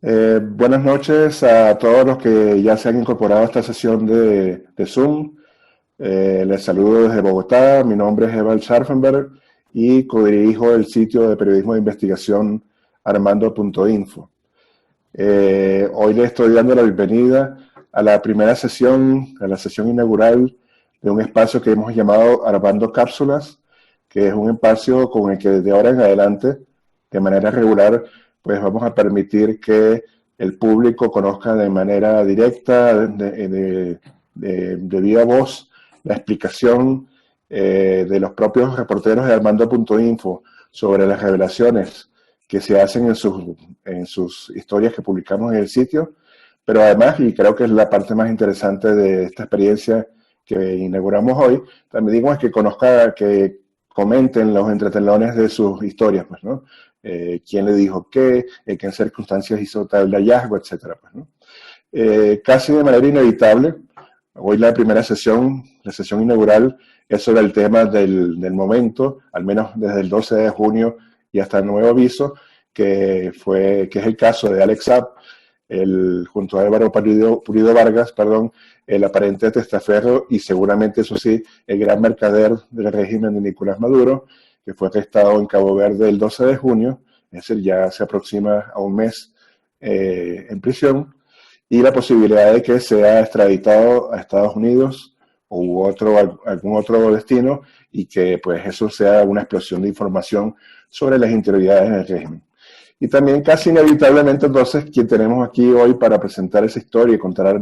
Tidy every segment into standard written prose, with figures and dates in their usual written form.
Buenas noches a todos los que ya se han incorporado a esta sesión de Zoom. Les saludo desde Bogotá. Mi nombre es Eval Scharfenberg y codirijo el sitio de periodismo de investigación armando.info. Hoy le estoy dando la bienvenida a la primera sesión, a la sesión inaugural de un espacio que hemos llamado Armando Cápsulas, que es un espacio con el que de ahora en adelante, de manera regular, pues vamos a permitir que el público conozca de manera directa, de viva voz, la explicación de los propios reporteros de Armando.info sobre las revelaciones que se hacen en sus historias que publicamos en el sitio, pero además, y creo que es la parte más interesante de esta experiencia que inauguramos hoy, también digo es que conozca, que comenten los entretelones de sus historias, pues, ¿no? Quién le dijo qué, en qué circunstancias hizo tal hallazgo, etcétera, pues, ¿no? Casi de manera inevitable, hoy la sesión inaugural, es sobre el tema del momento, al menos desde el 12 de junio y hasta el nuevo aviso, que es el caso de Alex Saab, junto a Álvaro Pulido Vargas, perdón, el aparente testaferro y seguramente, eso sí, el gran mercader del régimen de Nicolás Maduro, que fue arrestado en Cabo Verde el 12 de junio, es decir, ya se aproxima a un mes en prisión, y la posibilidad de que sea extraditado a Estados Unidos u algún otro destino, y que pues eso sea una explosión de información sobre las interioridades del régimen. Y también casi inevitablemente entonces quien tenemos aquí hoy para presentar esa historia y contar,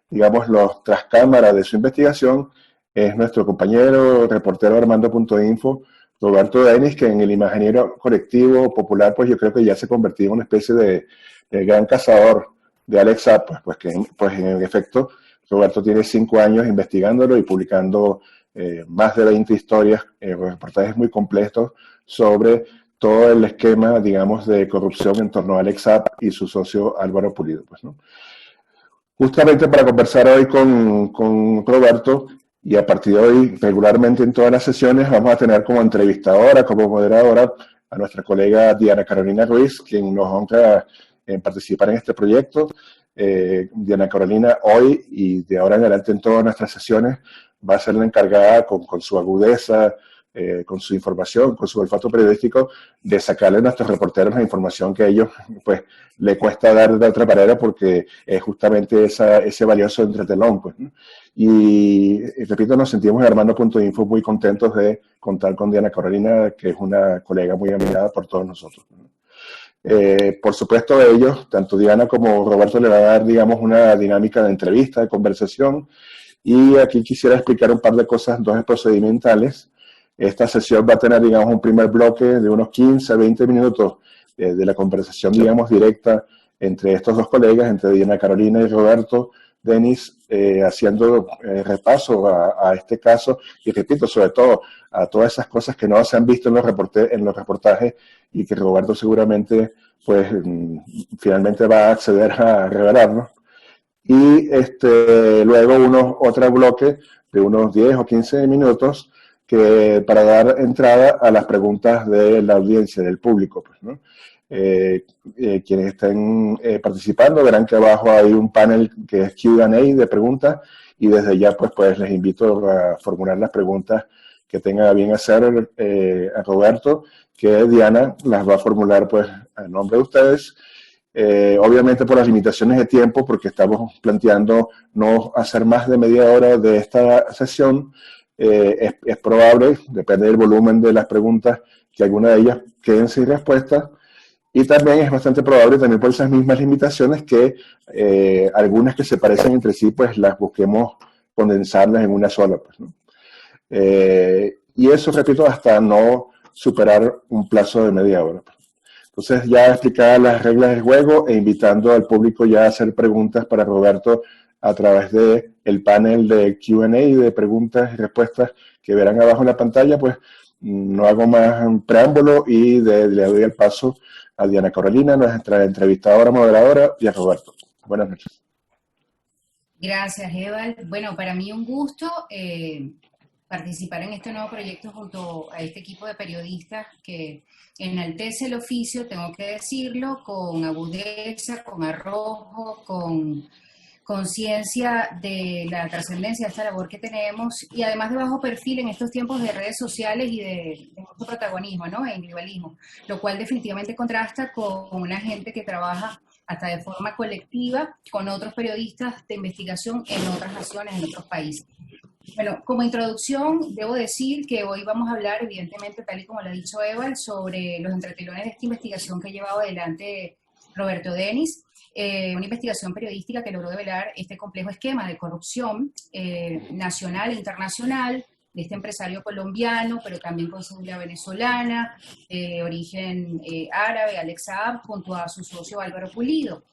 digamos, los tras cámaras de su investigación es nuestro compañero reportero Armando.info, Roberto Denis, que en el imaginario colectivo popular pues yo creo que ya se ha convertido en una especie de gran cazador de Alex Saab, pues en efecto Roberto tiene 5 años investigándolo y publicando más de 20 historias, reportajes muy completos sobre todo el esquema, digamos, de corrupción en torno a Alex Saab y su socio Álvaro Pulido, pues, ¿no? Justamente para conversar hoy con Roberto, y a partir de hoy regularmente en todas las sesiones vamos a tener como entrevistadora, como moderadora, a nuestra colega Diana Carolina Ruiz, quien nos honra en participar en este proyecto. Diana Carolina hoy y de ahora en adelante en todas nuestras sesiones va a ser la encargada con su agudeza, con su información, con su olfato periodístico, de sacarle a nuestros reporteros la información que a ellos pues le cuesta dar de otra manera, porque es justamente ese valioso entretelón, pues, ¿no? Y repito, nos sentimos en Armando.info muy contentos de contar con Diana Carolina, que es una colega muy admirada por todos nosotros, ¿no? Por supuesto, ellos, tanto Diana como Roberto, le va a dar, digamos, una dinámica de entrevista, de conversación, y aquí quisiera explicar un par de cosas, dos procedimentales. Esta sesión va a tener, digamos, un primer bloque de unos 15 a 20 minutos de la conversación, digamos, directa entre estos dos colegas, entre Diana Carolina y Roberto Denis, haciendo repaso a este caso y, repito, sobre todo a todas esas cosas que no se han visto en los reportajes y que Roberto seguramente, pues, finalmente va a acceder a revelarnos. Y luego otro bloque de unos 10 o 15 minutos para dar entrada a las preguntas de la audiencia, del público, pues, ¿no? Quienes estén participando verán que abajo hay un panel que es Q&A de preguntas, y desde ya pues les invito a formular las preguntas que tenga bien hacer a Roberto, que Diana las va a formular pues a nombre de ustedes. Obviamente por las limitaciones de tiempo, porque estamos planteando no hacer más de media hora de esta sesión, es probable, depende del volumen de las preguntas, que alguna de ellas queden sin respuesta, y también es bastante probable, también por esas mismas limitaciones, que algunas que se parecen entre sí, pues las busquemos condensarlas en una sola, pues, ¿no? Y eso, repito, hasta no superar un plazo de media hora. Entonces, ya explicadas las reglas del juego e invitando al público ya a hacer preguntas para Roberto a través del panel de Q&A de preguntas y respuestas que verán abajo en la pantalla, pues no hago más un preámbulo y le doy el paso a Diana Carolina, nuestra entrevistadora, moderadora, y a Roberto. Buenas noches. Gracias, Eval. Bueno, para mí un gusto participar en este nuevo proyecto junto a este equipo de periodistas que enaltece el oficio, tengo que decirlo, con agudeza, con arrojo, con conciencia de la trascendencia de esta labor que tenemos y además de bajo perfil en estos tiempos de redes sociales y de mucho protagonismo, ¿no? E individualismo, lo cual definitivamente contrasta con una gente que trabaja hasta de forma colectiva con otros periodistas de investigación en otras naciones, en otros países. Bueno, como introducción, debo decir que hoy vamos a hablar, evidentemente, tal y como lo ha dicho Eval, sobre los entretelones de esta investigación que ha llevado adelante Roberto Denis, una investigación periodística que logró develar este complejo esquema de corrupción nacional e internacional de este empresario colombiano, pero también con cédula venezolana, de origen árabe, Alex Saab, junto a su socio Álvaro Pulido.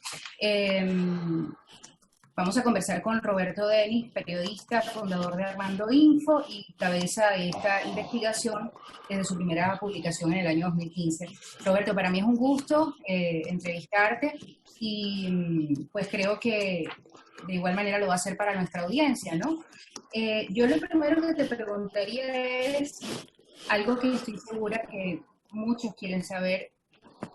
Vamos a conversar con Roberto Denis, periodista, fundador de Armando Info y cabeza de esta investigación desde su primera publicación en el año 2015. Roberto, para mí es un gusto entrevistarte y pues creo que de igual manera lo va a hacer para nuestra audiencia, ¿no? Yo lo primero que te preguntaría es algo que estoy segura que muchos quieren saber,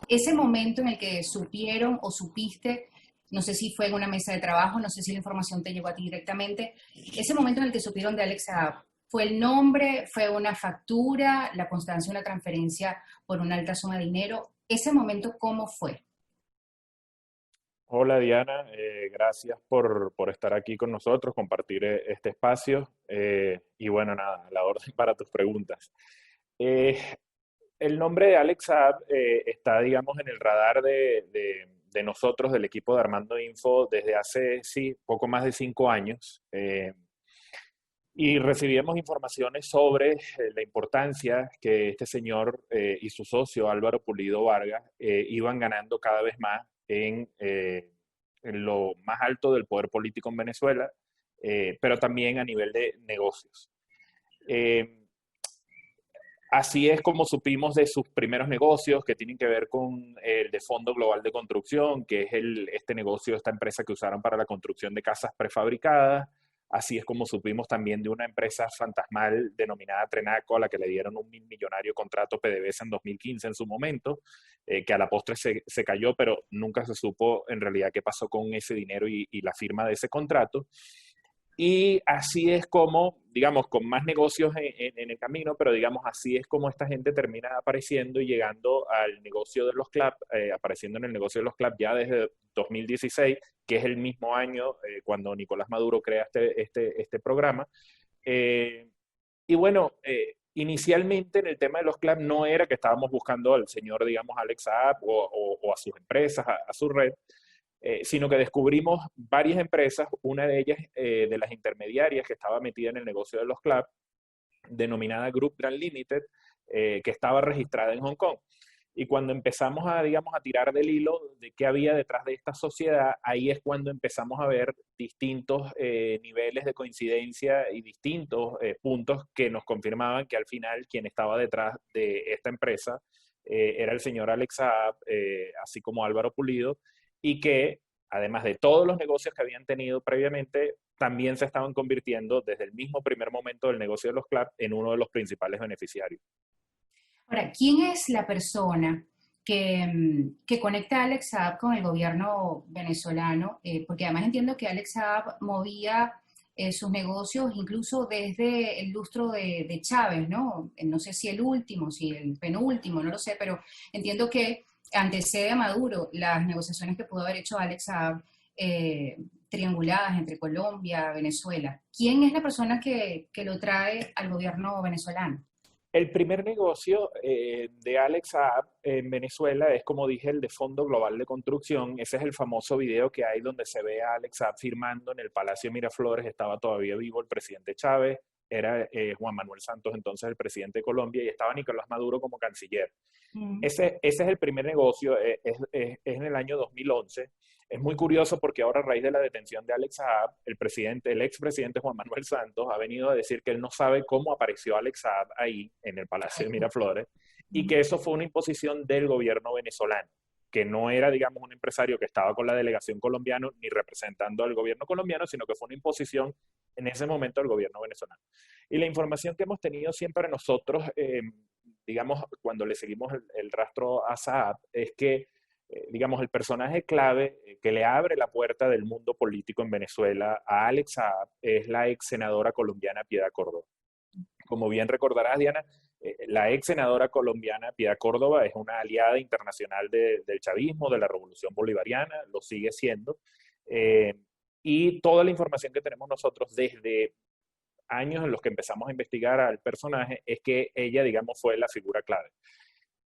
ese momento en el que supieron o supiste, no sé si fue en una mesa de trabajo, no sé si la información te llegó a ti directamente, ese momento en el que supieron de Alex Saab, ¿fue el nombre, fue una factura, la constancia de una transferencia por una alta suma de dinero? ¿Ese momento cómo fue? Hola Diana, gracias por estar aquí con nosotros, compartir este espacio y bueno, nada, a la orden para tus preguntas. Eh, el nombre de Alex Saab está, digamos, en el radar de nosotros, del equipo de Armando Info, desde hace, sí, poco más de 5 años. Y recibíamos informaciones sobre la importancia que este señor y su socio Álvaro Pulido Vargas iban ganando cada vez más en lo más alto del poder político en Venezuela, pero también a nivel de negocios. Así es como supimos de sus primeros negocios que tienen que ver con el de Fondo Global de Construcción, que es este negocio, esta empresa que usaron para la construcción de casas prefabricadas. Así es como supimos también de una empresa fantasmal denominada Trenaco, a la que le dieron un millonario contrato PDVSA en 2015 en su momento, que a la postre se cayó, pero nunca se supo en realidad qué pasó con ese dinero y la firma de ese contrato. Y así es como, digamos, con más negocios en el camino, pero digamos, así es como esta gente termina apareciendo y llegando al negocio de los clubs, apareciendo en el negocio de los clubs ya desde 2016, que es el mismo año cuando Nicolás Maduro crea este programa. Y bueno, inicialmente en el tema de los clubs no era que estábamos buscando al señor, digamos, Alex Saab o a sus empresas, a su red, sino que descubrimos varias empresas, una de ellas de las intermediarias que estaba metida en el negocio de los clubs, denominada Group Grand Limited, que estaba registrada en Hong Kong. Y cuando empezamos digamos, a tirar del hilo de qué había detrás de esta sociedad, ahí es cuando empezamos a ver distintos niveles de coincidencia y distintos puntos que nos confirmaban que al final quien estaba detrás de esta empresa era el señor Alex Saab, así como Álvaro Pulido, y que, además de todos los negocios que habían tenido previamente, también se estaban convirtiendo desde el mismo primer momento del negocio de los clubs en uno de los principales beneficiarios. Ahora, ¿quién es la persona que conecta a Alex Saab con el gobierno venezolano? Porque además entiendo que Alex Saab movía sus negocios incluso desde el lustro de Chávez, ¿no? No sé si el último, si el penúltimo, no lo sé, pero entiendo que antecede a Maduro las negociaciones que pudo haber hecho Alex Saab trianguladas entre Colombia, Venezuela. ¿Quién es la persona que lo trae al gobierno venezolano? El primer negocio de Alex Saab en Venezuela es, como dije, el de Fondo Global de Construcción. Ese es el famoso video que hay donde se ve a Alex Saab firmando en el Palacio Miraflores. Estaba todavía vivo el presidente Chávez, era Juan Manuel Santos entonces el presidente de Colombia y estaba Nicolás Maduro como canciller. Ese es el primer negocio, es en el año 2011. Es muy curioso porque ahora, a raíz de la detención de Alex Saab, el expresidente Juan Manuel Santos ha venido a decir que él no sabe cómo apareció Alex Saab ahí, en el Palacio de Miraflores, y que eso fue una imposición del gobierno venezolano, que no era, digamos, un empresario que estaba con la delegación colombiana ni representando al gobierno colombiano, sino que fue una imposición en ese momento del gobierno venezolano. Y la información que hemos tenido siempre nosotros, digamos, cuando le seguimos el rastro a Saab, es que, digamos, el personaje clave que le abre la puerta del mundo político en Venezuela a Alex Saab es la ex senadora colombiana Piedad Córdoba. Como bien recordarás, Diana, la ex senadora colombiana Piedad Córdoba es una aliada internacional del chavismo, de la revolución bolivariana, lo sigue siendo. Y toda la información que tenemos nosotros desde años en los que empezamos a investigar al personaje es que ella, digamos, fue la figura clave.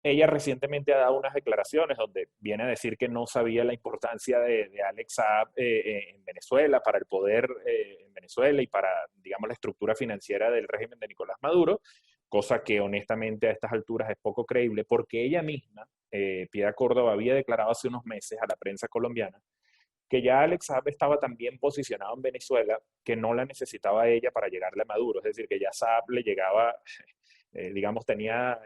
Ella recientemente ha dado unas declaraciones donde viene a decir que no sabía la importancia de Alex Saab en Venezuela, para el poder en Venezuela y para, digamos, la estructura financiera del régimen de Nicolás Maduro, cosa que honestamente a estas alturas es poco creíble, porque ella misma, Piedad Córdoba, había declarado hace unos meses a la prensa colombiana que ya Alex Saab estaba tan bien posicionado en Venezuela que no la necesitaba ella para llegarle a Maduro, es decir, que ya Saab le llegaba, digamos, tenía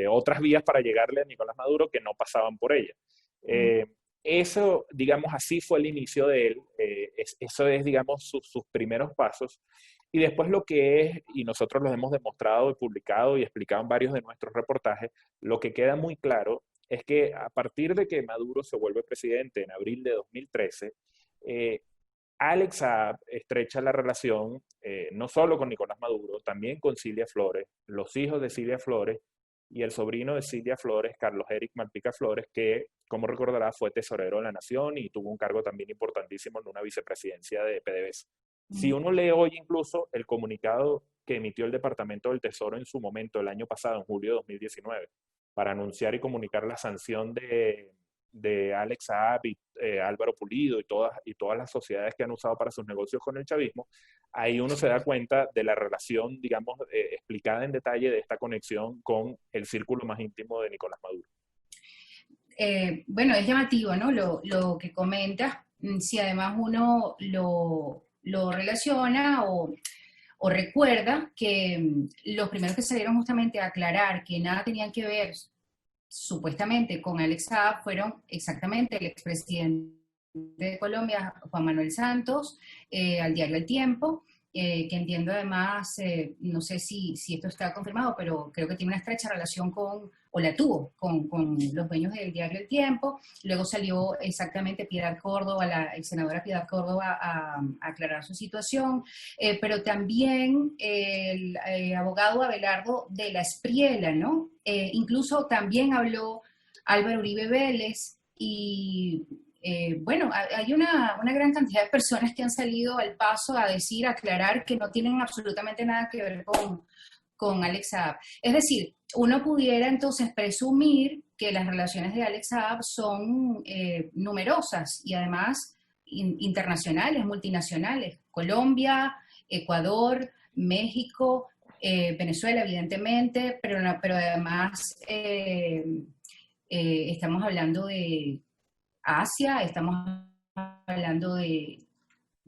otras vías para llegarle a Nicolás Maduro que no pasaban por ella. Eso, digamos, así fue el inicio de él, eso es, digamos, sus primeros pasos. Y después lo que es, y nosotros los hemos demostrado y publicado y explicado en varios de nuestros reportajes, lo que queda muy claro es que a partir de que Maduro se vuelve presidente en abril de 2013, Alex Saab estrecha la relación no solo con Nicolás Maduro, también con Cilia Flores, los hijos de Cilia Flores y el sobrino de Cilia Flores, Carlos Eric Malpica Flores, que, como recordará, fue tesorero de la Nación y tuvo un cargo también importantísimo en una vicepresidencia de PDVSA. Si uno lee hoy incluso el comunicado que emitió el Departamento del Tesoro en su momento, el año pasado, en julio de 2019, para anunciar y comunicar la sanción de Alex Saab y Álvaro Pulido y todas las sociedades que han usado para sus negocios con el chavismo, ahí uno se da cuenta de la relación, digamos, explicada en detalle de esta conexión con el círculo más íntimo de Nicolás Maduro. Bueno, es llamativo, ¿no? Lo que comentas, si además uno lo relaciona o recuerda que los primeros que salieron justamente a aclarar que nada tenían que ver supuestamente con Alex Saab fueron exactamente el expresidente de Colombia, Juan Manuel Santos, al diario El Tiempo, que entiendo además, no sé si esto está confirmado, pero creo que tiene una estrecha relación o la tuvo, con los dueños del diario El Tiempo. Luego salió exactamente Piedad Córdoba, la ex senadora Piedad Córdoba, a aclarar su situación, pero también el abogado Abelardo de la Espriella, ¿no? Incluso también habló Álvaro Uribe Vélez y bueno, hay una gran cantidad de personas que han salido al paso a decir, a aclarar que no tienen absolutamente nada que ver con Alex Saab. Es decir, uno pudiera entonces presumir que las relaciones de Alex Saab son numerosas y además internacionales, multinacionales. Colombia, Ecuador, México, Venezuela, evidentemente, pero además estamos hablando de Asia, estamos hablando de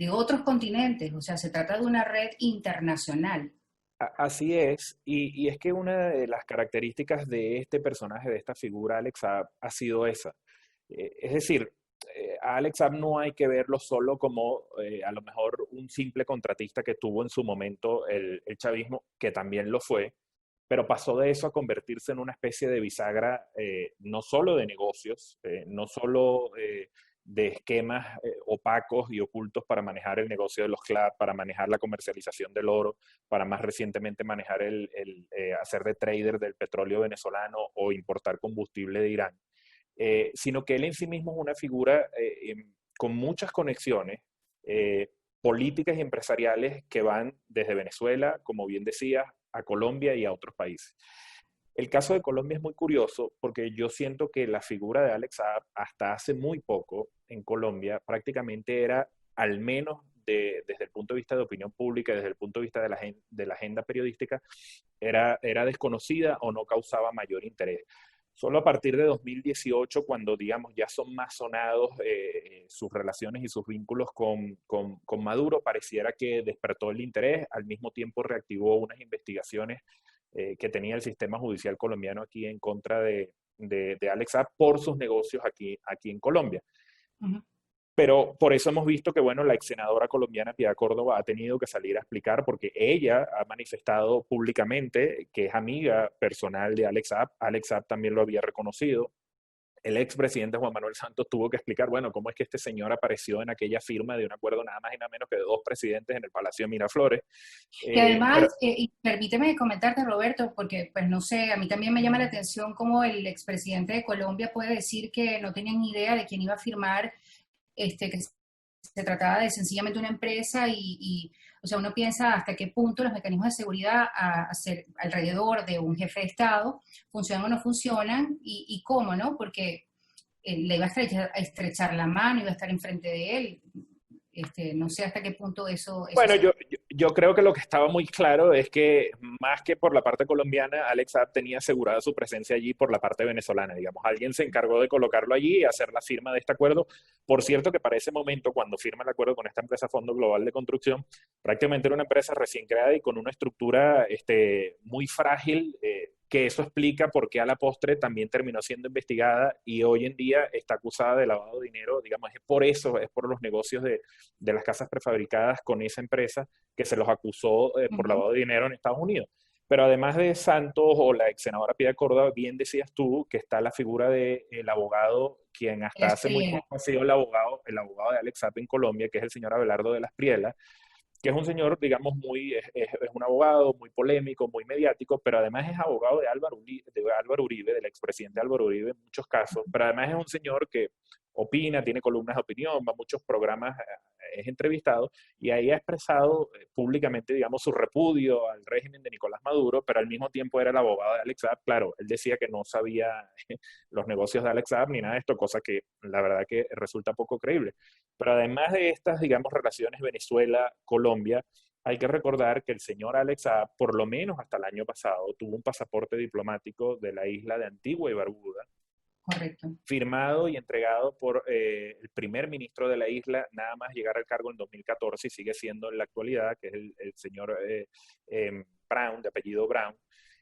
otros continentes, o sea, se trata de una red internacional. Así es, y es que una de las características de este personaje, de esta figura, Alex Saab, ha sido esa. Es decir, a Alex Saab no hay que verlo solo como a lo mejor un simple contratista que tuvo en su momento el chavismo, que también lo fue, pero pasó de eso a convertirse en una especie de bisagra, no solo de negocios, no solo de esquemas opacos y ocultos para manejar el negocio de los CLAP, para manejar la comercialización del oro, para más recientemente manejar hacer de trader del petróleo venezolano o importar combustible de Irán, sino que él en sí mismo es una figura con muchas conexiones políticas y empresariales que van desde Venezuela, como bien decías, a Colombia y a otros países. El caso de Colombia es muy curioso porque yo siento que la figura de Alex Saab hasta hace muy poco en Colombia prácticamente era, al menos desde el punto de vista de opinión pública, desde el punto de vista de la agenda periodística, era desconocida o no causaba mayor interés. Solo a partir de 2018, cuando, digamos, ya son más sonados sus relaciones y sus vínculos con Maduro, pareciera que despertó el interés, al mismo tiempo reactivó unas investigaciones que tenía el sistema judicial colombiano aquí en contra de de Alex Saab por sus negocios aquí en Colombia. Ujú. Pero por eso hemos visto que, bueno, la ex senadora colombiana Piedad Córdoba ha tenido que salir a explicar, porque ella ha manifestado públicamente que es amiga personal de Alex Saab. Alex Saab también lo había reconocido. El expresidente Juan Manuel Santos tuvo que explicar, bueno, cómo es que este señor apareció en aquella firma de un acuerdo nada más y nada menos que de 2 presidentes en el Palacio de Miraflores. Que Pero además, y permíteme comentarte, Roberto, porque pues no sé, a mí también me llama la atención cómo el expresidente de Colombia puede decir que no tenían ni idea de quién iba a firmar, que se trataba de sencillamente una empresa o sea, uno piensa hasta qué punto los mecanismos de seguridad alrededor de un jefe de Estado funcionan o no funcionan y cómo, ¿no? Porque le iba a estrechar la mano, iba a estar enfrente de él. No sé hasta qué punto eso bueno, se... yo creo que lo que estaba muy claro es que más que por la parte colombiana, Alex Saab tenía asegurada su presencia allí por la parte venezolana, digamos. Alguien se encargó de colocarlo allí y hacer la firma de este acuerdo. Por cierto, que para ese momento, cuando firma el acuerdo con esta empresa Fondo Global de Construcción, prácticamente era una empresa recién creada y con una estructura muy frágil, que eso explica por qué a la postre también terminó siendo investigada y hoy en día está acusada de lavado de dinero, digamos, es por eso, es por los negocios de las casas prefabricadas con esa empresa que se los acusó por Ujú. lavado de dinero en Estados Unidos. Pero además de Santos o la ex senadora Piedad Córdoba, bien decías tú que está la figura del abogado, quien hasta Las hace muy Prienas. poco ha sido el abogado de Alex Saab en Colombia, que es el señor Abelardo de las Prielas, que es un señor, digamos, es un abogado muy polémico, muy mediático, pero además es abogado de Álvaro Uribe, del expresidente Álvaro Uribe en muchos casos, pero además es un señor que opina, tiene columnas de opinión, va a muchos programas, es entrevistado, y ahí ha expresado públicamente, digamos, su repudio al régimen de Nicolás Maduro, pero al mismo tiempo era el abogado de Alex Saab. Claro, él decía que no sabía los negocios de Alex Saab ni nada de esto, cosa que la verdad que resulta poco creíble. Pero además de estas, digamos, relaciones Venezuela-Colombia, hay que recordar que el señor Alex Saab, por lo menos hasta el año pasado, tuvo un pasaporte diplomático de la isla de Antigua y Barbuda, Correcto. firmado y entregado por el primer ministro de la isla, nada más llegar al cargo en 2014 y sigue siendo en la actualidad, que es el señor Brown, de apellido Brown,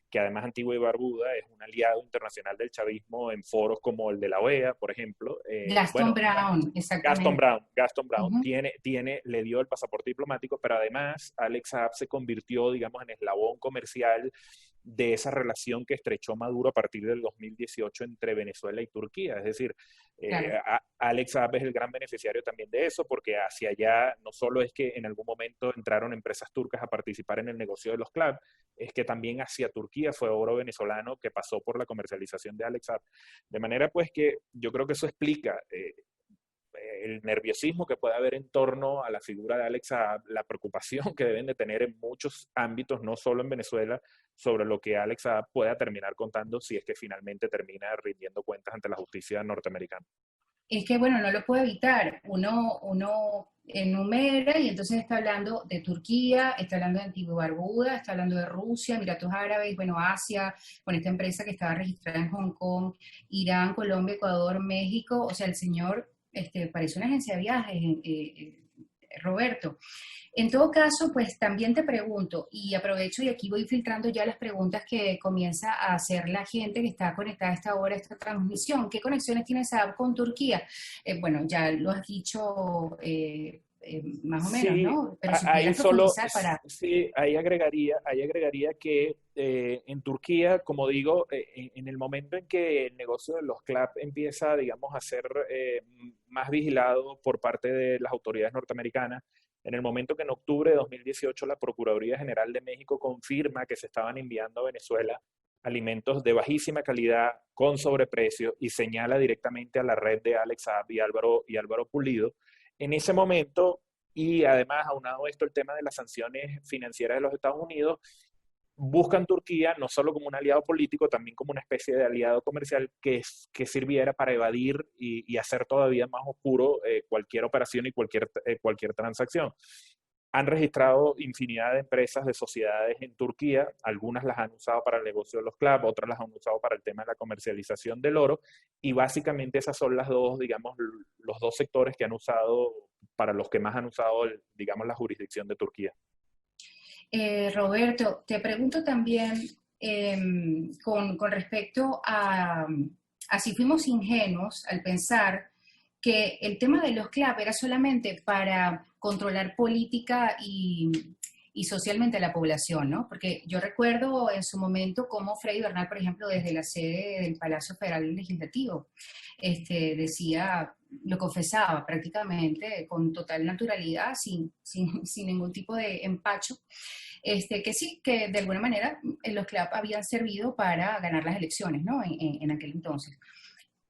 que además Antigua y Barbuda es un aliado internacional del chavismo en foros como el de la OEA, por ejemplo. Gaston Bueno, Brown, exactamente. Gaston Brown Ujú. le dio el pasaporte diplomático, pero además Alex Saab se convirtió, digamos, en eslabón comercial de esa relación que estrechó Maduro a partir del 2018 entre Venezuela y Turquía. Es decir, Claro. Alex Saab es el gran beneficiario también de eso, porque hacia allá no solo es que en algún momento entraron empresas turcas a participar en el negocio de los clubs, es que también hacia Turquía fue oro venezolano que pasó por la comercialización de Alex Saab. De manera pues que yo creo que eso explica el nerviosismo que puede haber en torno a la figura de Alex Saab, la preocupación que deben de tener en muchos ámbitos, no solo en Venezuela, sobre lo que Alex Saab pueda terminar contando si es que finalmente termina rindiendo cuentas ante la justicia norteamericana. Es que, bueno, no lo puedo evitar. Uno enumera y entonces está hablando de Turquía, está hablando de Antigua y Barbuda, está hablando de Rusia, Emiratos Árabes, bueno, Asia, con esta empresa que estaba registrada en Hong Kong, Irán, Colombia, Ecuador, México. O sea, el señor parece una agencia de viajes, Roberto. En todo caso, pues también te pregunto, y aprovecho y aquí voy filtrando ya las preguntas que comienza a hacer la gente que está conectada a esta hora, a esta transmisión. ¿Qué conexiones tiene Saab con Turquía? Bueno, ya lo has dicho más o menos, Sí, ¿no? Pero si ahí pudieras solo, profundizar para... sí, ahí agregaría que en Turquía, como digo, en el momento en que el negocio de los clubs empieza, digamos, a ser más vigilado por parte de las autoridades norteamericanas, en el momento que en octubre de 2018 la Procuraduría General de México confirma que se estaban enviando a Venezuela alimentos de bajísima calidad con sobreprecio y señala directamente a la red de Alex Saab y Álvaro Pulido, en ese momento, y además aunado a esto el tema de las sanciones financieras de los Estados Unidos, buscan Turquía no solo como un aliado político, también como una especie de aliado comercial que sirviera para evadir y hacer todavía más oscuro cualquier operación y cualquier transacción. Han registrado infinidad de empresas, de sociedades en Turquía, algunas las han usado para el negocio de los clubs, otras las han usado para el tema de la comercialización del oro, y básicamente esas son las dos, digamos, los dos sectores que han usado, para los que más han usado, digamos, la jurisdicción de Turquía. Roberto, te pregunto también con respecto así fuimos ingenuos al pensar que el tema de los clubs era solamente para controlar política y socialmente a la población, ¿no? Porque yo recuerdo en su momento cómo Freddy Bernal, por ejemplo, desde la sede del Palacio Federal Legislativo, decía, lo confesaba prácticamente con total naturalidad, sin ningún tipo de empacho, que sí, que de alguna manera los clubs habían servido para ganar las elecciones, ¿no? En aquel entonces.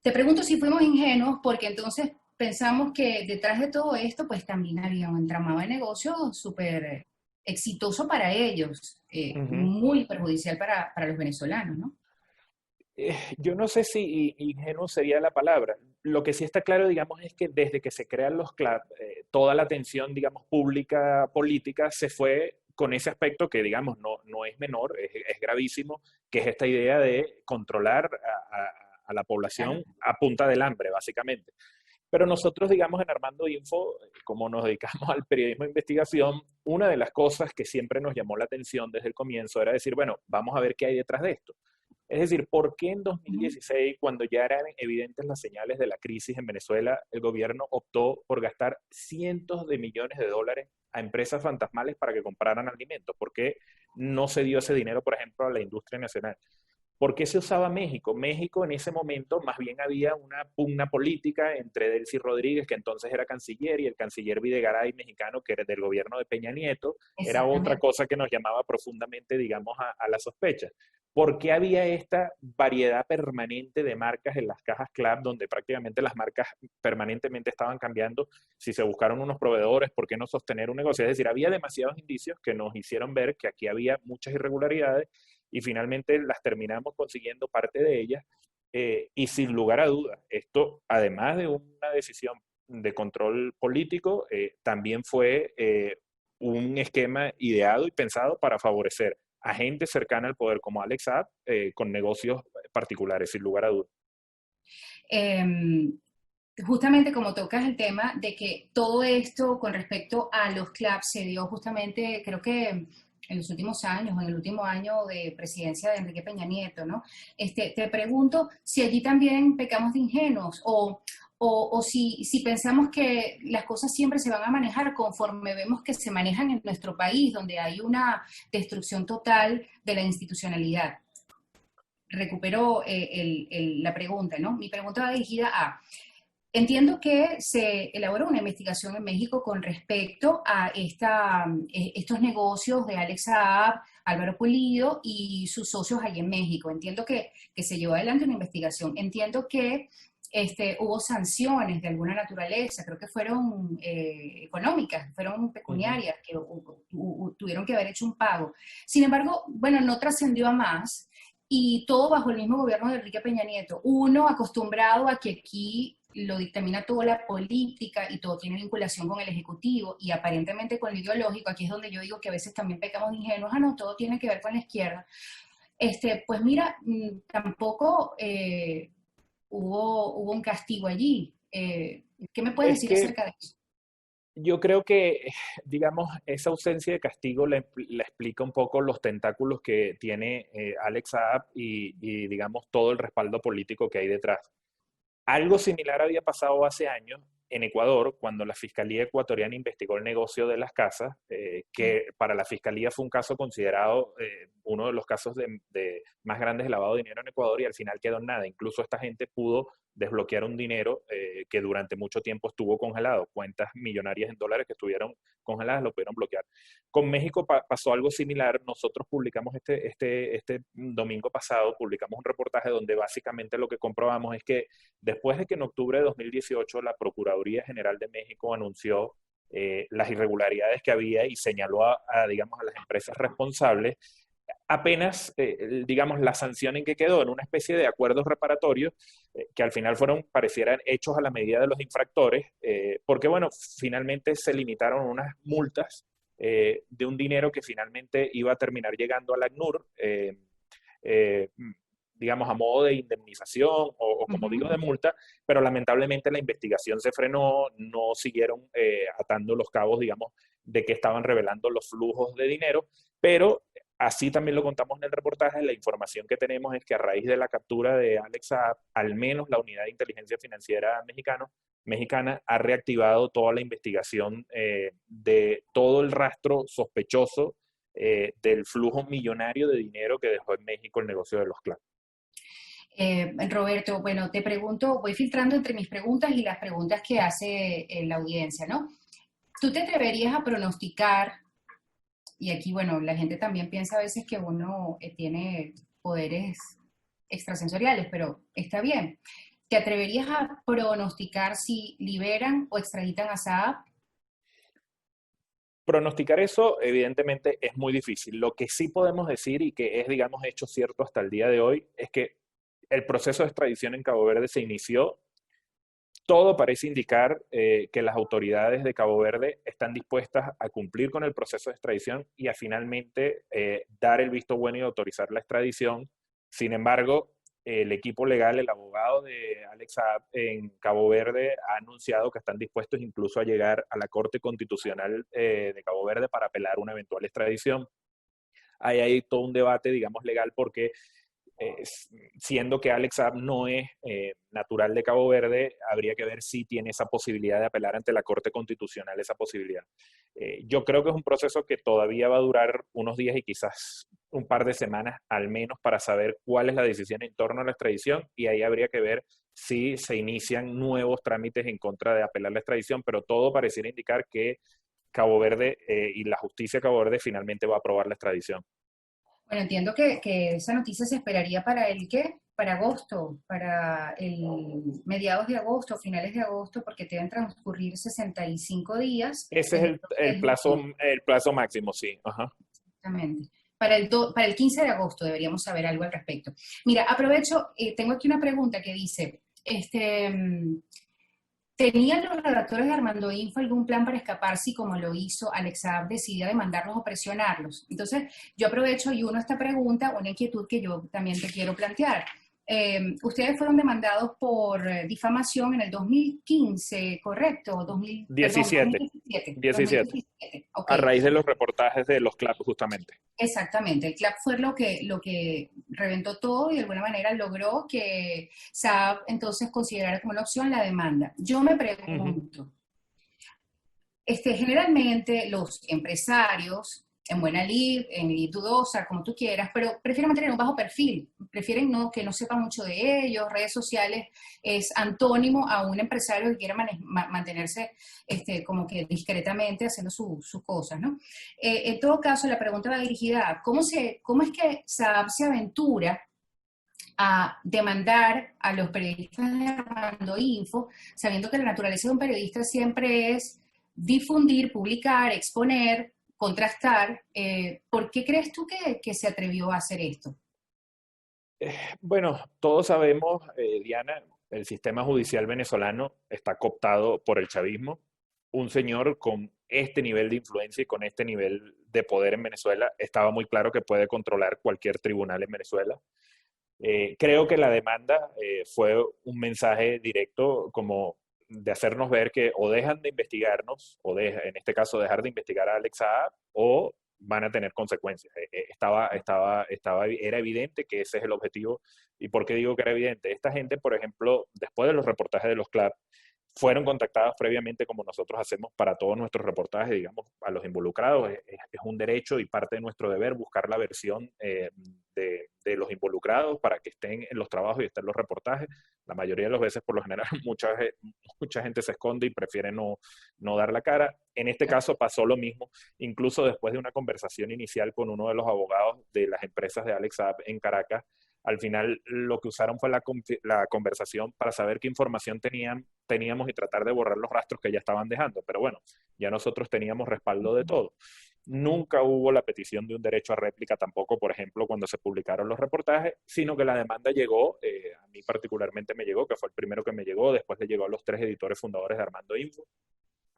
Te pregunto si fuimos ingenuos, porque entonces pensamos que detrás de todo esto, pues también había un entramado de negocios súper exitoso para ellos, Ujú. muy perjudicial para los venezolanos, ¿no? Yo no sé si ingenuo sería la palabra. Lo que sí está claro, digamos, es que desde que se crean los clubs, toda la atención, digamos, pública, política, se fue con ese aspecto que, digamos, no es menor, es gravísimo, que es esta idea de controlar a la Claro. población a punta del hambre, básicamente. Pero nosotros, digamos, en Armando Info, como nos dedicamos al periodismo de investigación, una de las cosas que siempre nos llamó la atención desde el comienzo era decir, bueno, vamos a ver qué hay detrás de esto. Es decir, ¿por qué en Ujú. 2016, cuando ya eran evidentes las señales de la crisis en Venezuela, el gobierno optó por gastar cientos de millones de dólares a empresas fantasmales para que compraran alimentos? ¿Por qué no se dio ese dinero, por ejemplo, a la industria nacional? ¿Por qué se usaba México? México en ese momento más bien había una pugna política entre Delcy Rodríguez, que entonces era canciller, y el canciller Videgaray mexicano, que era del gobierno de Peña Nieto. Era otra Exactamente. cosa que nos llamaba profundamente, digamos, a la sospecha. ¿Por qué había esta variedad permanente de marcas en las cajas CLAP, donde prácticamente las marcas permanentemente estaban cambiando? Si se buscaron unos proveedores, ¿por qué no sostener un negocio? Es decir, había demasiados indicios que nos hicieron ver que aquí había muchas irregularidades y finalmente las terminamos consiguiendo parte de ellas. Y sin lugar a dudas, esto, además de una decisión de control político, también fue un esquema ideado y pensado para favorecer a gente cercana al poder como Alex Saab con negocios particulares, sin lugar a dudas. Eh, Justamente como tocas el tema de que todo esto con respecto a los clubs se dio justamente, creo que en los últimos años, en el último año de presidencia de Enrique Peña Nieto, ¿no? Te pregunto si allí también pecamos de ingenuos o si pensamos que las cosas siempre se van a manejar conforme vemos que se manejan en nuestro país, donde hay una destrucción total de la institucionalidad. Recupero la pregunta, ¿no? Mi pregunta va dirigida a, entiendo que se elaboró una investigación en México con respecto a estos negocios de Alex Saab, Álvaro Pulido y sus socios allí en México. Entiendo que se llevó adelante una investigación. Entiendo que hubo sanciones de alguna naturaleza, creo que fueron económicas, fueron Uh -huh. pecuniarias, que tuvieron que haber hecho un pago. Sin embargo, bueno, no trascendió a más y todo bajo el mismo gobierno de Enrique Peña Nieto. Uno acostumbrado a que aquí lo dictamina toda la política y todo tiene vinculación con el Ejecutivo y aparentemente con lo ideológico, aquí es donde yo digo que a veces también pecamos de ingenuos, no, todo tiene que ver con la izquierda. Pues mira, tampoco hubo un castigo allí. ¿Qué me puedes Es decir que acerca de eso? yo creo que, digamos, esa ausencia de castigo le explica un poco los tentáculos que tiene Alex Saab y, digamos, todo el respaldo político que hay detrás. Algo similar había pasado hace años en Ecuador, cuando la Fiscalía ecuatoriana investigó el negocio de las casas, que para la Fiscalía fue un caso considerado uno de los casos de más grandes de lavado de dinero en Ecuador y al final quedó en nada. Incluso esta gente pudo desbloquear un dinero que durante mucho tiempo estuvo congelado, cuentas millonarias en dólares que estuvieron congeladas, lo pudieron bloquear. Con México pasó algo similar. Nosotros publicamos este domingo pasado, publicamos un reportaje donde básicamente lo que comprobamos es que después de que en octubre de 2018 la Procuraduría General de México anunció las irregularidades que había y señaló digamos, a las empresas responsables, apenas, digamos, la sanción en que quedó en una especie de acuerdos reparatorios que al final fueron, parecieran hechos a la medida de los infractores, porque, bueno, finalmente se limitaron unas multas de un dinero que finalmente iba a terminar llegando al ACNUR, eh, digamos, a modo de indemnización o como digo, de multa, pero lamentablemente la investigación se frenó, no siguieron atando los cabos, digamos, de que estaban revelando los flujos de dinero, pero Así también lo contamos en el reportaje. La información que tenemos es que a raíz de la captura de Alex Saab, al menos la Unidad de Inteligencia Financiera mexicana ha reactivado toda la investigación de todo el rastro sospechoso del flujo millonario de dinero que dejó en México el negocio de los clubs. Roberto, bueno, te pregunto, voy filtrando entre mis preguntas y las preguntas que hace la audiencia, ¿no? ¿Tú te atreverías a pronosticar, y aquí, bueno, la gente también piensa a veces que uno tiene poderes extrasensoriales, pero está bien, ¿te atreverías a pronosticar si liberan o extraditan a Saab? Pronosticar eso, evidentemente, es muy difícil. Lo que sí podemos decir, y que es, digamos, hecho cierto hasta el día de hoy, es que el proceso de extradición en Cabo Verde se inició. Todo parece indicar que las autoridades de Cabo Verde están dispuestas a cumplir con el proceso de extradición y a finalmente dar el visto bueno y autorizar la extradición. Sin embargo, el equipo legal, el abogado de Alex Saab en Cabo Verde ha anunciado que están dispuestos incluso a llegar a la Corte Constitucional de Cabo Verde para apelar una eventual extradición. Ahí hay todo un debate, digamos, legal porque siendo que Alex Saab no es natural de Cabo Verde, habría que ver si tiene esa posibilidad de apelar ante la Corte Constitucional esa posibilidad. Yo creo que es un proceso que todavía va a durar unos días y quizás un par de semanas al menos para saber cuál es la decisión en torno a la extradición y ahí habría que ver si se inician nuevos trámites en contra de apelar la extradición, pero todo pareciera indicar que Cabo Verde y la justicia de Cabo Verde finalmente va a aprobar la extradición. Bueno, entiendo que esa noticia se esperaría para el ¿qué? Para agosto, para el mediados de agosto, finales de agosto, porque deben transcurrir 65 días Ese es desde el el plazo máximo, sí. Ajá. exactamente. Para el 15 de agosto deberíamos saber algo al respecto. Mira, aprovecho, tengo aquí una pregunta que dice, ¿tenían los redactores de Armando Info algún plan para escapar si, como lo hizo Alex Saab, decidía demandarlos o presionarlos? Entonces, yo aprovecho y uno esta pregunta, una inquietud que yo también te quiero plantear. Ustedes fueron demandados por difamación en el 2015, ¿correcto? 17. 2017. 17. 2017. Ok. A raíz de los reportajes de los clubs, justamente. Exactamente, el CLAP fue lo que reventó todo y de alguna manera logró que Saab entonces considerara como una opción la demanda. Yo me pregunto, generalmente los empresarios, en buena lid, en lid dudosa, como tú quieras, pero prefieren mantener un bajo perfil, prefieren que no sepan mucho de ellos, redes sociales es antónimo a un empresario que quiera mantenerse como que discretamente haciendo sus cosas, ¿no? En todo caso, la pregunta va dirigida a ¿cómo es que Saab se aventura a demandar a los periodistas de Armando Info, sabiendo que la naturaleza de un periodista siempre es difundir, publicar, exponer, contrastar? ¿Por qué crees tú que se atrevió a hacer esto? Bueno, todos sabemos, Diana, el sistema judicial venezolano está cooptado por el chavismo. Un señor con este nivel de influencia y con este nivel de poder en Venezuela estaba muy claro que puede controlar cualquier tribunal en Venezuela. Creo que la demanda fue un mensaje directo como de hacernos ver que o dejan de investigarnos, en este caso dejar de investigar a Alex Saab, o van a tener consecuencias. Era evidente que ese es el objetivo. ¿Y por qué digo que era evidente? Esta gente, por ejemplo, después de los reportajes de los clubs, fueron contactadas previamente como nosotros hacemos para todos nuestros reportajes, digamos, a los involucrados. Es un derecho y parte de nuestro deber buscar la versión de los involucrados para que estén en los trabajos y estén en los reportajes. La mayoría de las veces, por lo general, mucha gente se esconde y prefiere no dar la cara. En este caso pasó lo mismo, incluso después de una conversación inicial con uno de los abogados de las empresas de Alex Saab en Caracas. Al final lo que usaron fue la conversación para saber qué información teníamos y tratar de borrar los rastros que ya estaban dejando. Pero bueno, ya nosotros teníamos respaldo de todo. Nunca hubo la petición de un derecho a réplica tampoco, por ejemplo, cuando se publicaron los reportajes, sino que la demanda llegó, a mí particularmente me llegó, que fue el primero que me llegó, después le llegó a los 3 editores fundadores de Armando Info.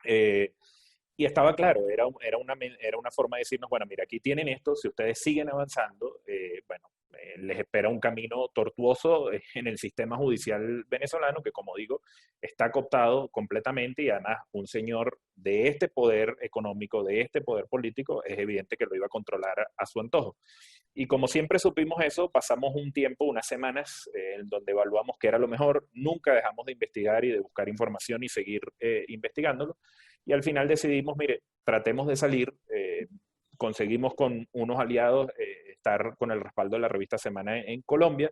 Y estaba claro, era una forma de decirnos, bueno, mira, aquí tienen esto, si ustedes siguen avanzando, bueno, les espera un camino tortuoso en el sistema judicial venezolano que, como digo, está cooptado completamente y además un señor de este poder económico, de este poder político, es evidente que lo iba a controlar a su antojo. Y como siempre supimos eso, pasamos un tiempo, unas semanas, en donde evaluamos qué era lo mejor, nunca dejamos de investigar y de buscar información y seguir investigándolo, y al final decidimos, mire, tratemos de salir, conseguimos con unos aliados estar con el respaldo de la revista Semana en Colombia,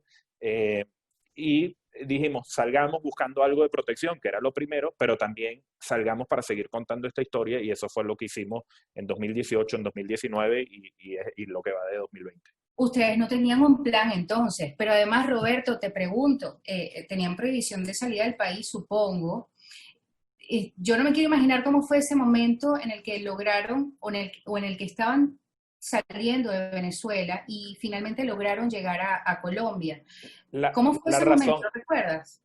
y dijimos, salgamos buscando algo de protección, que era lo primero, pero también salgamos para seguir contando esta historia, y eso fue lo que hicimos en 2018, en 2019 y lo que va de 2020. Ustedes no tenían un plan entonces, pero además, Roberto, te pregunto, tenían prohibición de salida del país, supongo. Yo no me quiero imaginar cómo fue ese momento en el que lograron o en el que estaban saliendo de Venezuela y finalmente lograron llegar a Colombia. ¿Cómo fue La ese razón, momento? ¿Lo recuerdas?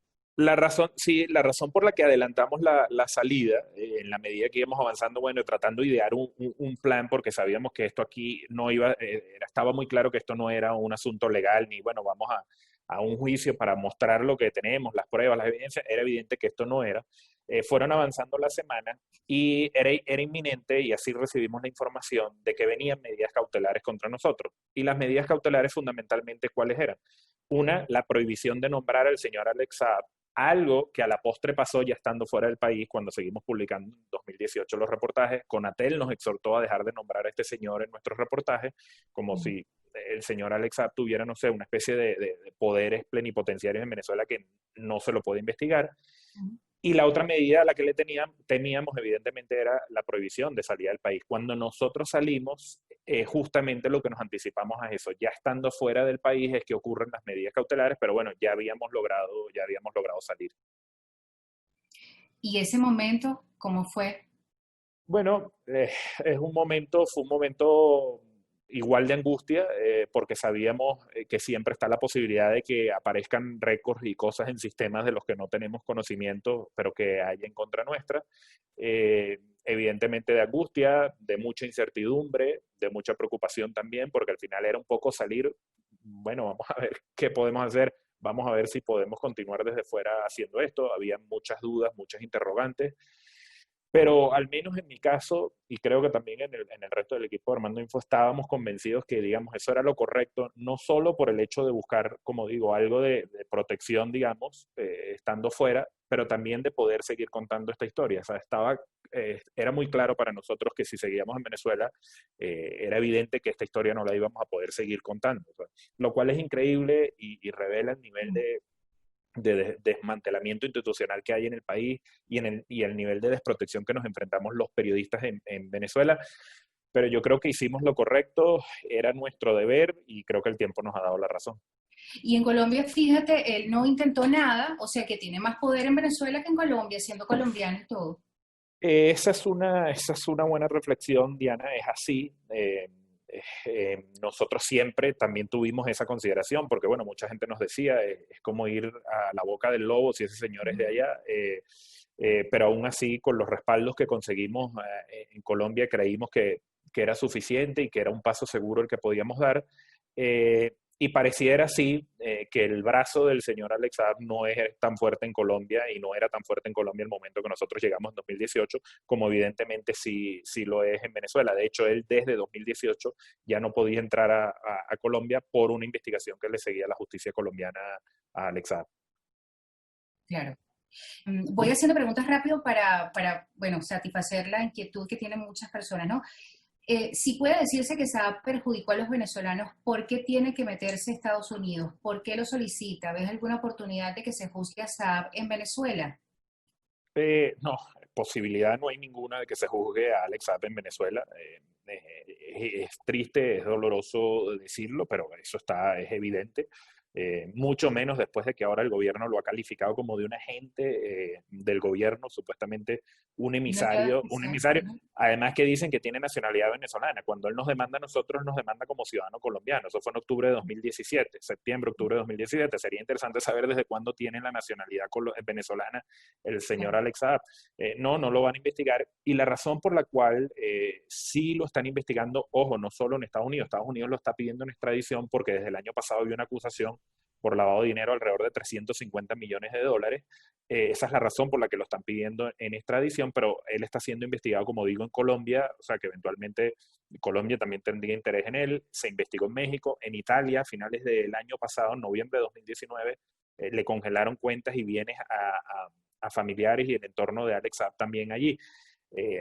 sí, la razón por la que adelantamos la salida, en la medida que íbamos avanzando, bueno, tratando de idear un plan, porque sabíamos que esto aquí no iba, estaba muy claro que esto no era un asunto legal, ni bueno, vamos a un juicio para mostrar lo que tenemos, las pruebas, las evidencias, era evidente que esto no era. Fueron avanzando las semanas y era inminente, y así recibimos la información de que venían medidas cautelares contra nosotros. Y las medidas cautelares fundamentalmente, ¿cuáles eran? Una, la prohibición de nombrar al señor Alex Saab, algo que a la postre pasó ya estando fuera del país cuando seguimos publicando en 2018 los reportajes. Conatel nos exhortó a dejar de nombrar a este señor en nuestros reportajes, como si el señor Alex Saab tuviera, no sé, una especie de poderes plenipotenciarios en Venezuela que no se lo puede investigar. Y la otra medida a la que le teníamos, evidentemente, era la prohibición de salida del país. Cuando nosotros salimos, justamente lo que nos anticipamos a eso, ya estando fuera del país es que ocurren las medidas cautelares, pero bueno, ya habíamos logrado salir. ¿Y ese momento cómo fue? Bueno, fue un momento igual de angustia, porque sabíamos que siempre está la posibilidad de que aparezcan récords y cosas en sistemas de los que no tenemos conocimiento, pero que hay en contra nuestra. Evidentemente de angustia, de mucha incertidumbre, de mucha preocupación también, porque al final era un poco salir, bueno, vamos a ver qué podemos hacer, vamos a ver si podemos continuar desde fuera haciendo esto. Había muchas dudas, muchas interrogantes. Pero al menos en mi caso, y creo que también en el resto del equipo de Armando Info, estábamos convencidos que, digamos, eso era lo correcto, no solo por el hecho de buscar, como digo, algo de protección, digamos, estando fuera, pero también de poder seguir contando esta historia. O sea, era muy claro para nosotros que si seguíamos en Venezuela, era evidente que esta historia no la íbamos a poder seguir contando. O sea, lo cual es increíble y revela el nivel de desmantelamiento institucional que hay en el país y el nivel de desprotección que nos enfrentamos los periodistas en Venezuela. Pero yo creo que hicimos lo correcto, era nuestro deber y creo que el tiempo nos ha dado la razón. Y en Colombia, fíjate, él no intentó nada, o sea que tiene más poder en Venezuela que en Colombia, siendo colombiano y todo. Esa es una buena reflexión, Diana, es así. Nosotros siempre también tuvimos esa consideración, porque bueno, mucha gente nos decía, es como ir a la boca del lobo si ese señor es de allá, pero aún así con los respaldos que conseguimos en Colombia creímos que era suficiente y que era un paso seguro el que podíamos dar. Y pareciera así que el brazo del señor Alex Saab no es tan fuerte en Colombia y no era tan fuerte en Colombia el momento que nosotros llegamos en 2018, como evidentemente sí lo es en Venezuela. De hecho, él desde 2018 ya no podía entrar a Colombia por una investigación que le seguía la justicia colombiana a Alex Saab. Claro. Voy haciendo preguntas rápido bueno, satisfacer la inquietud que tienen muchas personas, ¿no? Si puede decirse que Saab perjudicó a los venezolanos, ¿por qué tiene que meterse a Estados Unidos? ¿Por qué lo solicita? ¿Ves alguna oportunidad de que se juzgue a Saab en Venezuela? No, posibilidad no hay ninguna de que se juzgue a Alex Saab en Venezuela. Es triste, es doloroso decirlo, pero eso es evidente. mucho menos después de que ahora el gobierno lo ha calificado como de un agente del gobierno, supuestamente un emisario, además que dicen que tiene nacionalidad venezolana. Cuando él nos demanda a nosotros, nos demanda como ciudadano colombiano. Eso fue en octubre de 2017, septiembre, octubre de 2017. Sería interesante saber desde cuándo tiene la nacionalidad venezolana el señor Alex Saab. No lo van a investigar. Y la razón por la cual sí lo están investigando, ojo, no solo en Estados Unidos lo está pidiendo en extradición porque desde el año pasado había una acusación por lavado de dinero alrededor de 350 millones de dólares. Esa es la razón por la que lo están pidiendo en extradición, pero él está siendo investigado, como digo, en Colombia, o sea que eventualmente Colombia también tendría interés en él. Se investigó en México, en Italia, a finales del año pasado, en noviembre de 2019, le congelaron cuentas y bienes a familiares y el entorno de Alex Saab también allí.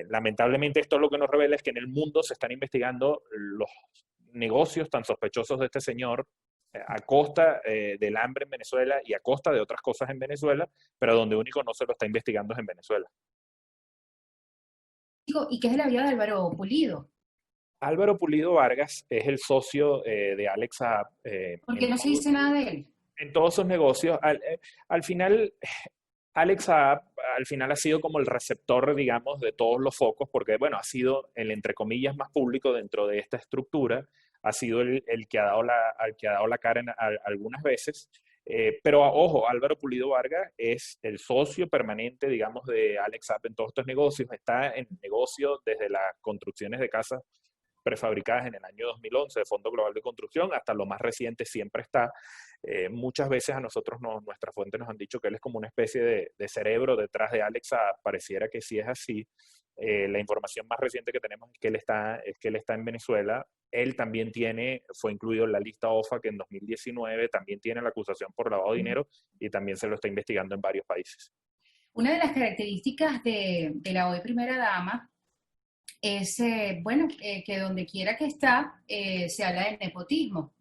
Lamentablemente esto lo que nos revela es que en el mundo se están investigando los negocios tan sospechosos de este señor a costa del hambre en Venezuela y a costa de otras cosas en Venezuela, pero donde único no se lo está investigando es en Venezuela. ¿Y qué es de la vida de Álvaro Pulido? Álvaro Pulido Vargas es el socio de Alex Saab. ¿Por qué no se dice nada de él? En todos sus negocios. Al final, Alex Saab al final ha sido como el receptor, digamos, de todos los focos, porque, bueno, ha sido el, entre comillas, más público dentro de esta estructura, ha sido el que ha dado la cara algunas veces. Pero, ojo, Álvaro Pulido Vargas es el socio permanente, digamos, de Alex Saab en todos estos negocios. Está en negocio desde las construcciones de casas prefabricadas en el año 2011 de Fondo Global de Construcción, hasta lo más reciente siempre está. Muchas veces a nosotros, nuestras fuentes nos han dicho que él es como una especie de cerebro detrás de Alex Saab. Pareciera que sí es así. La información más reciente que tenemos es que él está en Venezuela. Él también fue incluido en la lista OFAC en 2019, también tiene la acusación por lavado de dinero y también se lo está investigando en varios países. Una de las características de la hoy primera dama es, que donde quiera que está, se habla del nepotismo.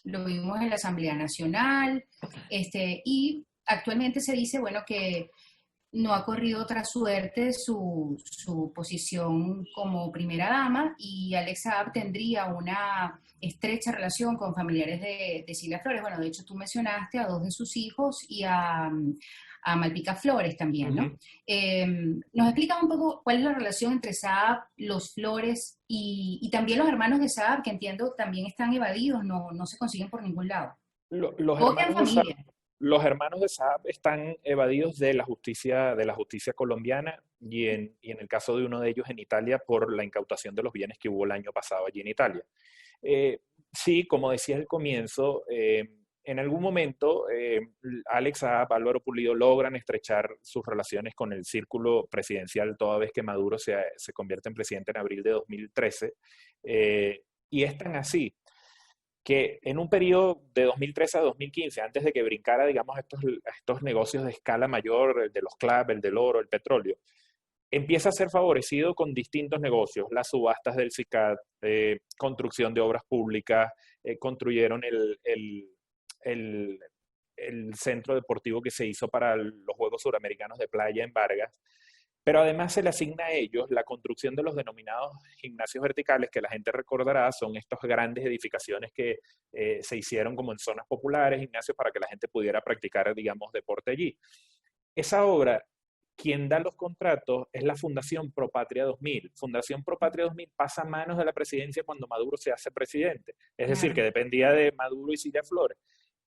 Lo vimos en la Asamblea Nacional, y actualmente se dice, que no ha corrido otra suerte su posición como primera dama, y Alex Saab tendría una estrecha relación con familiares de Cilia Flores. Bueno, de hecho tú mencionaste a dos de sus hijos y a Malpica Flores también, ¿no? ¿Nos explicas un poco cuál es la relación entre Saab, los Flores y también los hermanos de Saab, que entiendo también están evadidos, no se consiguen por ningún lado? Los hermanos de Saab están evadidos de la justicia colombiana y en el caso de uno de ellos en Italia por la incautación de los bienes que hubo el año pasado allí en Italia. Sí, como decía al comienzo, en algún momento Alex Saab, Álvaro Pulido logran estrechar sus relaciones con el círculo presidencial toda vez que Maduro se convierte en presidente en abril de 2013. Y es tan así que en un periodo de 2013 a 2015, antes de que brincara, digamos, estos negocios de escala mayor, el de los CLAP, el del oro, el petróleo, empieza a ser favorecido con distintos negocios, las subastas del SICAD, construcción de obras públicas, construyeron el centro deportivo que se hizo para los Juegos Suramericanos de Playa en Vargas. Pero además se le asigna a ellos la construcción de los denominados gimnasios verticales, que la gente recordará, son estas grandes edificaciones que se hicieron como en zonas populares, gimnasios para que la gente pudiera practicar, digamos, deporte allí. Esa obra, quien da los contratos es la Fundación Pro Patria 2000. Fundación Pro Patria 2000 pasa a manos de la presidencia cuando Maduro se hace presidente. Es decir, que dependía de Maduro y Cilia Flores.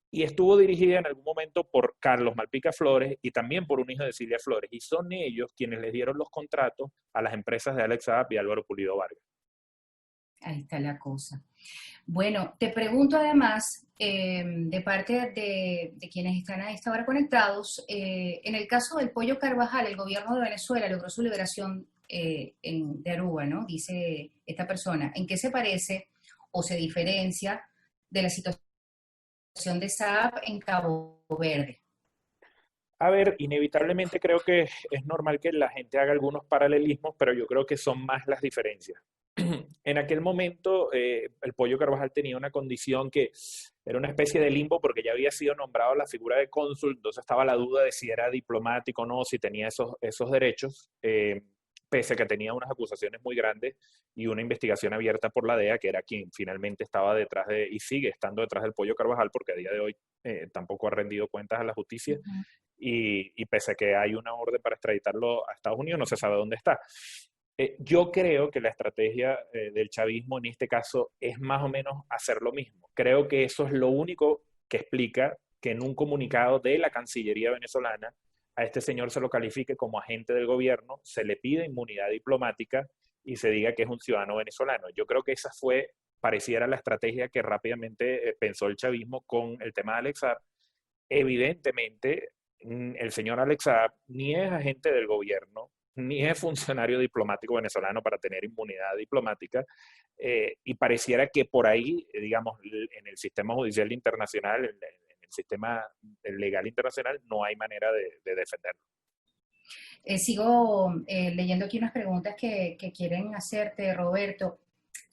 Y estuvo dirigida en algún momento por Carlos Malpica Flores y también por un hijo de Cilia Flores. Y son ellos quienes les dieron los contratos a las empresas de Alex Saab y Álvaro Pulido Vargas. Ahí está la cosa. Bueno, te pregunto además, de parte de quienes están a esta hora conectados, en el caso del Pollo Carvajal, el gobierno de Venezuela logró su liberación de Aruba, ¿no? Dice esta persona. ¿En qué se parece o se diferencia de la situación de Saab en Cabo Verde? A ver, inevitablemente creo que es normal que la gente haga algunos paralelismos, pero yo creo que son más las diferencias. En aquel momento, el Pollo Carvajal tenía una condición que era una especie de limbo porque ya había sido nombrado la figura de cónsul, entonces estaba la duda de si era diplomático o no, si tenía esos derechos. pese a que tenía unas acusaciones muy grandes y una investigación abierta por la DEA, que era quien finalmente estaba detrás y sigue estando detrás del Pollo Carvajal, porque a día de hoy tampoco ha rendido cuentas a la justicia, Ujú. y pese a que hay una orden para extraditarlo a Estados Unidos, no se sabe dónde está. Yo creo que la estrategia del chavismo en este caso es más o menos hacer lo mismo. Creo que eso es lo único que explica que en un comunicado de la Cancillería venezolana a este señor se lo califique como agente del gobierno, se le pide inmunidad diplomática y se diga que es un ciudadano venezolano. Yo creo que esa pareciera la estrategia que rápidamente pensó el chavismo con el tema de Alex Saab. Evidentemente, el señor Alex Saab ni es agente del gobierno, ni es funcionario diplomático venezolano para tener inmunidad diplomática, y pareciera que por ahí, digamos, en el sistema judicial internacional, en el sistema legal internacional, no hay manera de defenderlo. Sigo leyendo aquí unas preguntas que quieren hacerte, Roberto.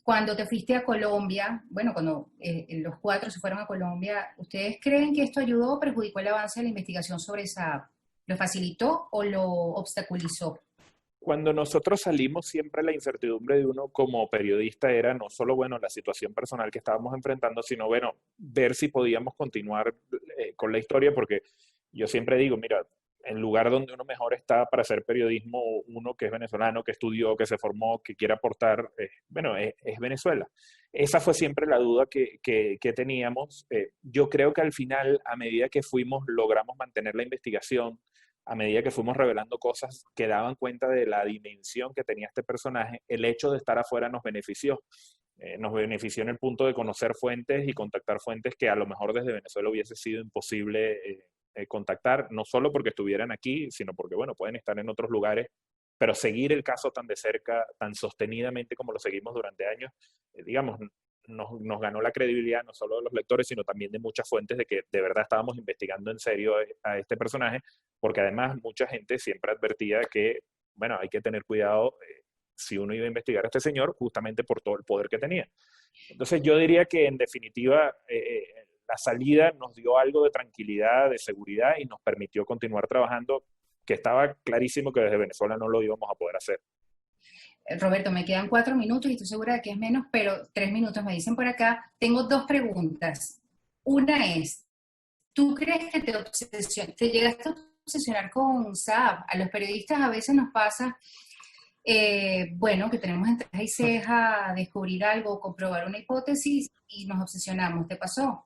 Cuando te fuiste a Colombia, bueno, cuando los 4 se fueron a Colombia, ¿ustedes creen que esto ayudó o perjudicó el avance de la investigación sobre esa? ¿Lo facilitó o lo obstaculizó? Cuando nosotros salimos, siempre la incertidumbre de uno como periodista era no solo, bueno, la situación personal que estábamos enfrentando, sino, bueno, ver si podíamos continuar con la historia, porque yo siempre digo, mira, el lugar donde uno mejor está para hacer periodismo, uno que es venezolano, que estudió, que se formó, que quiere aportar, bueno, es Venezuela. Esa fue siempre la duda que teníamos. Yo creo que al final, a medida que fuimos, logramos mantener la investigación, a medida que fuimos revelando cosas que daban cuenta de la dimensión que tenía este personaje, el hecho de estar afuera nos benefició. Nos benefició en el punto de conocer fuentes y contactar fuentes que a lo mejor desde Venezuela hubiese sido imposible contactar, no solo porque estuvieran aquí, sino porque, bueno, pueden estar en otros lugares, pero seguir el caso tan de cerca, tan sostenidamente como lo seguimos durante años, digamos, nos ganó la credibilidad no solo de los lectores, sino también de muchas fuentes de que de verdad estábamos investigando en serio a este personaje, porque además mucha gente siempre advertía que, bueno, hay que tener cuidado si uno iba a investigar a este señor, justamente por todo el poder que tenía. Entonces yo diría que en definitiva la salida nos dio algo de tranquilidad, de seguridad y nos permitió continuar trabajando, que estaba clarísimo que desde Venezuela no lo íbamos a poder hacer. Roberto, me quedan 4 minutos y estoy segura de que es menos, pero 3 minutos me dicen por acá. Tengo 2 preguntas. Una es, ¿tú crees que te llegaste a obsesionar con Saab? A los periodistas a veces nos pasa, bueno, que tenemos entre ceja y ceja descubrir algo, comprobar una hipótesis y nos obsesionamos. ¿Te pasó?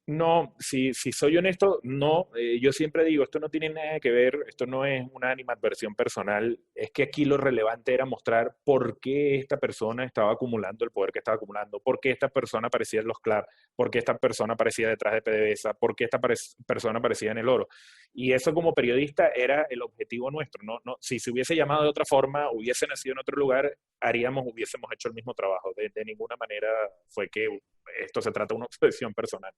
No, si soy honesto, no. Yo siempre digo, esto no tiene nada que ver, esto no es una animadversión personal, es que aquí lo relevante era mostrar por qué esta persona estaba acumulando el poder que estaba acumulando, por qué esta persona aparecía en los CLAR, por qué esta persona aparecía detrás de PDVSA, por qué esta persona aparecía en el oro. Y eso como periodista era el objetivo nuestro. No, si se hubiese llamado de otra forma, hubiese nacido en otro lugar, hubiésemos hecho el mismo trabajo. De ninguna manera fue que esto se trata de una obsesión personal.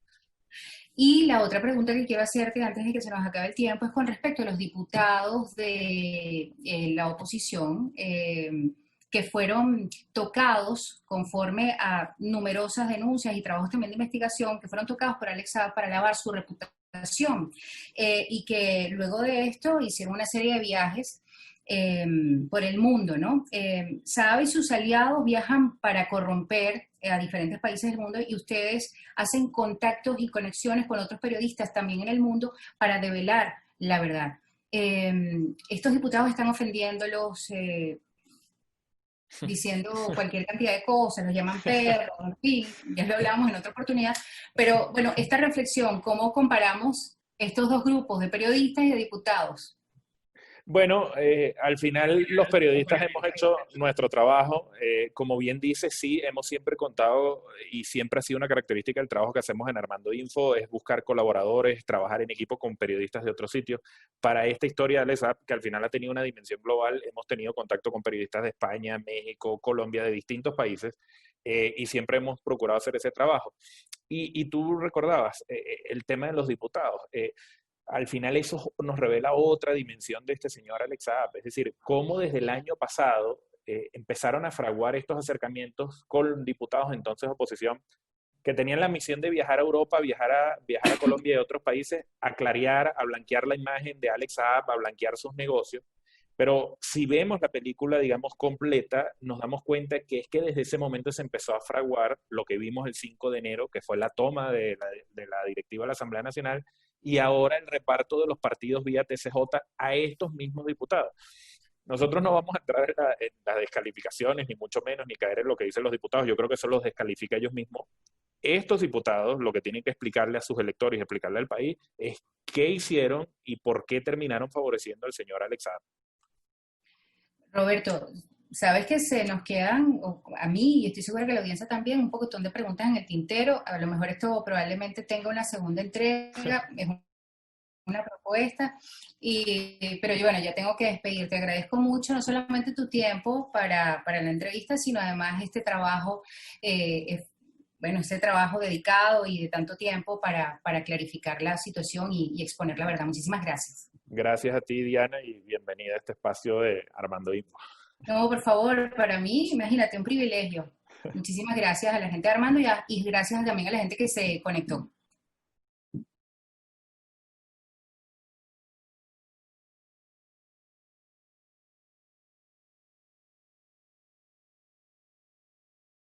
Y la otra pregunta que quiero hacerte antes de que se nos acabe el tiempo es con respecto a los diputados de la oposición que fueron tocados conforme a numerosas denuncias y trabajos también de investigación que fueron tocados por Alex Saab para lavar su reputación y que luego de esto hicieron una serie de viajes por el mundo, ¿no? Saab y sus aliados viajan para corromper a diferentes países del mundo y ustedes hacen contactos y conexiones con otros periodistas también en el mundo para develar la verdad. Estos diputados están ofendiéndolos, diciendo cualquier cantidad de cosas, los llaman perros, en fin, ya lo hablamos en otra oportunidad, pero bueno, esta reflexión, ¿cómo comparamos estos dos grupos de periodistas y de diputados? Bueno, al final los periodistas hemos hecho nuestro trabajo. Como bien dice, sí, hemos siempre contado y siempre ha sido una característica del trabajo que hacemos en Armando Info, es buscar colaboradores, trabajar en equipo con periodistas de otros sitios. Para esta historia de Alex Saab, que al final ha tenido una dimensión global, hemos tenido contacto con periodistas de España, México, Colombia, de distintos países, y siempre hemos procurado hacer ese trabajo. Y tú recordabas el tema de los diputados. Al final eso nos revela otra dimensión de este señor Alex Saab, es decir, cómo desde el año pasado empezaron a fraguar estos acercamientos con diputados entonces de oposición que tenían la misión de viajar a Europa, viajar a Colombia y a otros países, a clarear, a blanquear la imagen de Alex Saab, a blanquear sus negocios. Pero si vemos la película, digamos, completa, nos damos cuenta que es que desde ese momento se empezó a fraguar lo que vimos el 5 de enero, que fue la toma de la directiva de la Asamblea Nacional, y ahora el reparto de los partidos vía TCJ a estos mismos diputados. Nosotros no vamos a entrar en las descalificaciones, ni mucho menos, ni caer en lo que dicen los diputados. Yo creo que eso los descalifica ellos mismos. Estos diputados lo que tienen que explicarle a sus electores y explicarle al país es qué hicieron y por qué terminaron favoreciendo al señor Alexander. Roberto, sabes que se nos quedan, a mí, y estoy segura que la audiencia también, un poquitón de preguntas en el tintero. A lo mejor esto probablemente tenga una segunda entrega, es una propuesta, pero yo, bueno, ya tengo que despedir. Te agradezco mucho, no solamente tu tiempo para la entrevista, sino además este trabajo, este trabajo dedicado y de tanto tiempo para clarificar la situación y exponer la verdad. Muchísimas gracias. Gracias a ti, Diana, y bienvenida a este espacio de Armando Info. No, por favor, para mí, imagínate, un privilegio. Muchísimas gracias a la gente de Armando y gracias también a la gente que se conectó.